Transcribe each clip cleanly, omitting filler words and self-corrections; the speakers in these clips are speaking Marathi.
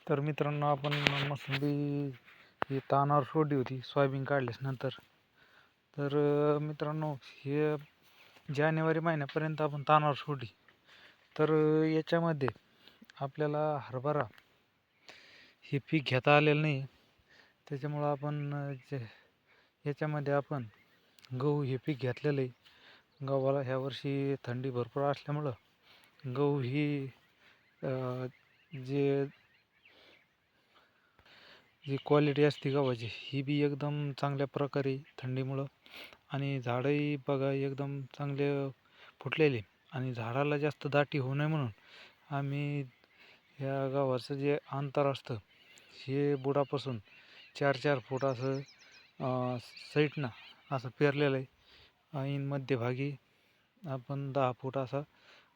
तर मित्रांनो, आपण मोसंबी ही तानावर सोडली होती सोयाबीन काढल्यास नंतर. तर मित्रांनो, हे जानेवारी महिन्यापर्यंत आपण तानावर सोडली. तर याच्यामध्ये आपल्याला हरभरा हे पीक घेता आलेलं नाही. त्याच्यामुळं आपण याच्यामध्ये आपण गहू हे पीक घेतलेलं आहे. गव्हाला ह्या वर्षी थंडी भरपूर असल्यामुळं गहू ही जे जी क्वालिटी असते गव्हाची ही बी एकदम चांगल्या प्रकारे थंडीमुळं, आणि झाडंही बघा एकदम चांगले फुटलेले, आणि झाडाला जास्त दाटी होऊ नये म्हणून आम्ही ह्या गव्हाचं जे अंतर असतं हे बुडापासून 4-4 फूट असं साईडनं असं पेरलेलं आहे. आणि मध्यभागी आपण 10 फूट असा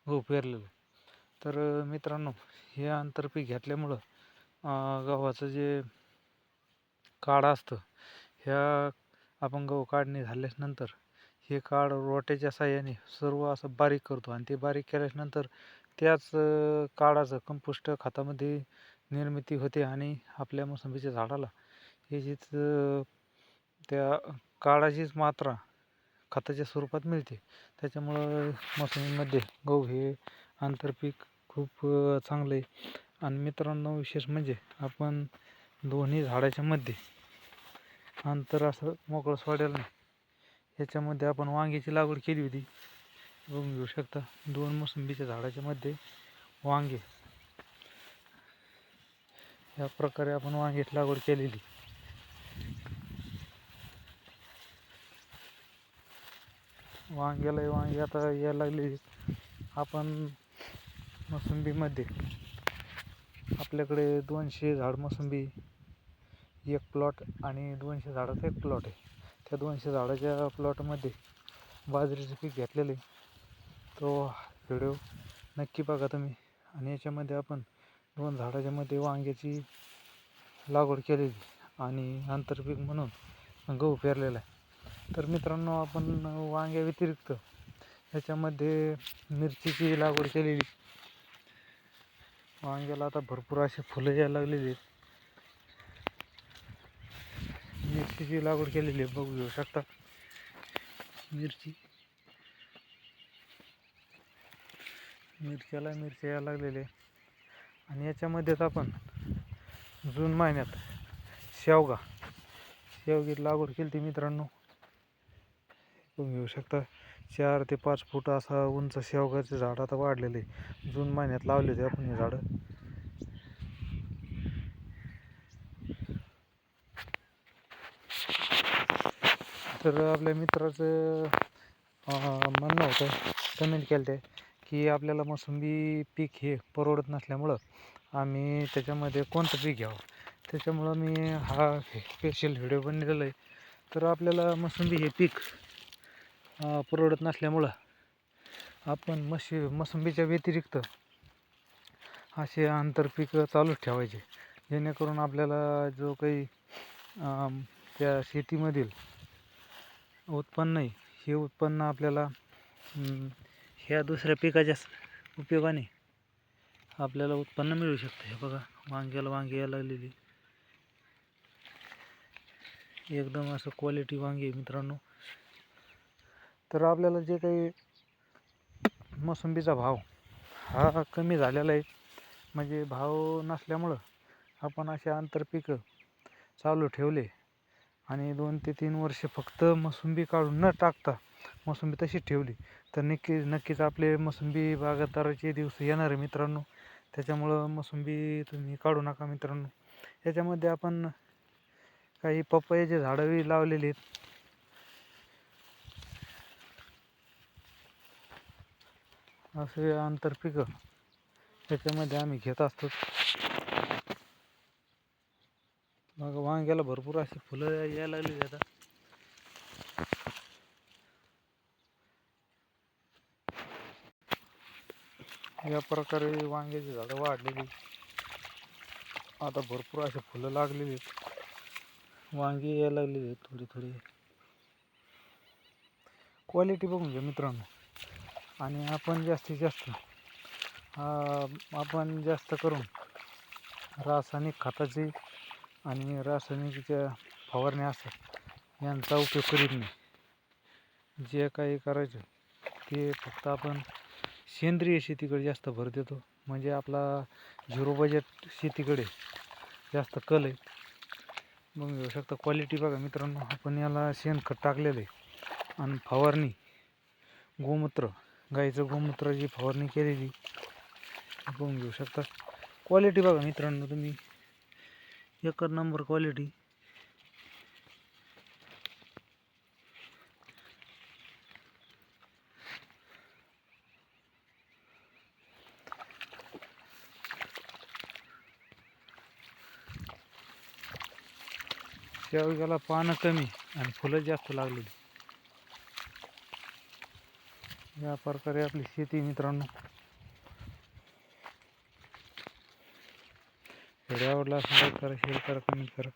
गहू पेरलेला आहे. तर मित्रांनो, हे आंतरपीक घेतल्यामुळं गव्हाचं जे काढ असतं, ह्या आपण गहू काढणी झाल्यानंतर हे काढ रोट्याच्या साहाय्याने सर्व असं बारीक करतो, आणि ते बारीक केल्यानंतर त्याच काढाचं कंपोस्ट खतामध्ये निर्मिती होते, आणि आपल्या मोसंबीच्या झाडाला याचीच त्या काढाचीच मात्रा खताच्या स्वरूपात मिळते. त्याच्यामुळं मोसंबीमध्ये गहू हे आंतरपीक खूप चांगलं आहे. आणि मित्रांनो, विशेष म्हणजे आपण दोन्ही झाडाच्या मध्ये अंतर असं मोकळं सोडायला नाही. ह्याच्यामध्ये आपण वांग्याची लागवड केली होती, बघून घेऊ शकता. 2 मोसंबीच्या झाडाच्या मध्ये वांगे, या प्रकारे आपण वांग्याची लागवड केलेली. वांगे आता यायला लागले. आपण मोसंबीमध्ये आपल्याकडे 200 झाड मोसंबी एक प्लॉट, आणि 200 झाडाचा एक प्लॉट आहे. त्या 200 झाडाच्या प्लॉटमध्ये बाजरीचं पीक घेतलेलं आहे. तो व्हिडिओ नक्की बघा तुम्ही. आणि याच्यामध्ये आपण 2 झाडाच्या मध्ये वांग्याची लागवड केलेली, आणि आंतरपीक म्हणून गहू पेरलेला आहे. तर मित्रांनो, आपण वांग्या व्यतिरिक्त याच्यामध्ये मिरचीची लागवड केलेली. वांग्याला आता भरपूर असे फुलं यायला लागलेली आहेत. मिरचीची लागवड केलेली आहे, बघू घेऊ शकता. मिरच्या यायला लागलेले. आणि याच्यामध्येच आपण जून महिन्यात शेवग्याची लागवड केली ती मित्रांनो, बघू घेऊ शकता. 4 ते 5 फूट असा उंच शेवगाचे झाड आता वाढलेले. जून महिन्यात लावले होते आपण हे झाडं. तर आपल्या मित्राचं म्हणणं होतं, कमेंट केलं ते की आपल्याला मोसंबी पीक हे परवडत नसल्यामुळं आम्ही त्याच्यामध्ये कोणतं पीक घ्यावं. त्याच्यामुळं मी हा स्पेशल व्हिडिओ बनवलेला आहे. तर आपल्याला मोसंबी हे पीक परवडत नसल्यामुळं आपण मोसंबीच्या व्यतिरिक्त असे आंतरपीक चालूच ठेवायचे, जेणेकरून आपल्याला जो काही त्या शेतीमधील उत्पन्न आहे, हे उत्पन्न आपल्याला ह्या दुसऱ्या पिकाच्या उपयोगाने आपल्याला उत्पन्न मिळू शकते. हे बघा, वांग्याला वांगी यायला लागलेली, एकदम असं क्वालिटी वांगी आहे मित्रांनो. तर आपल्याला जे काही मोसंबीचा भाव हा कमी झालेला आहे, म्हणजे भाव नसल्यामुळं आपण असे आंतरपीक चालू ठेवले, आणि 2 ते 3 वर्ष फक्त मोसंबी काढून न टाकता मोसंबी तशीच ठेवली, तर नक्कीच आपले मोसंबी बागायतदाराचे दिवस येणार आहे मित्रांनो. त्याच्यामुळं मोसंबी तुम्ही काढू नका मित्रांनो. याच्यामध्ये आपण काही पपईचे झाडंही लावलेली आहेत. असे आंतरपीक त्याच्यामध्ये आम्ही घेत असतो. मग वांग्याला भरपूर अशी फुलं यायला लागली आता. या प्रकारे वांग्याची झाडं वाढलेली, आता भरपूर असे फुलं लागलेली आहेत, वांगी यायला लागलेली आहेत थोडी क्वालिटी बघून घ्या मित्रांनो. आणि आपण जास्तीत जास्त आपण जास्त करून रासायनिक खताचे आणि रासायनिक ज्या फवारण्या असतात यांचा उपयोग करीत नाही. जे काही करायचं ते फक्त आपण सेंद्रिय शेतीकडे जास्त भर देतो. म्हणजे आपला झिरो बजेट शेतीकडे जास्त कल आहे. मग घेऊ शकता क्वालिटी बघा मित्रांनो, आपण याला शेणखत टाकलेलं आहे आणि फवारणी गोमूत्र, गाईचं गोमूत्राची फवारणी केलेली बघून घेऊ शकता. क्वालिटी बघा मित्रांनो तुम्ही, एकच नंबर क्वालिटी. त्यावेळेला पानं कमी आणि फुलं जास्त लागलेली. या प्रकारे आपली शेती मित्रांनो. व्हिडिओ आवडला असेल लाईक करा, शेअर करा, कमेंट करा.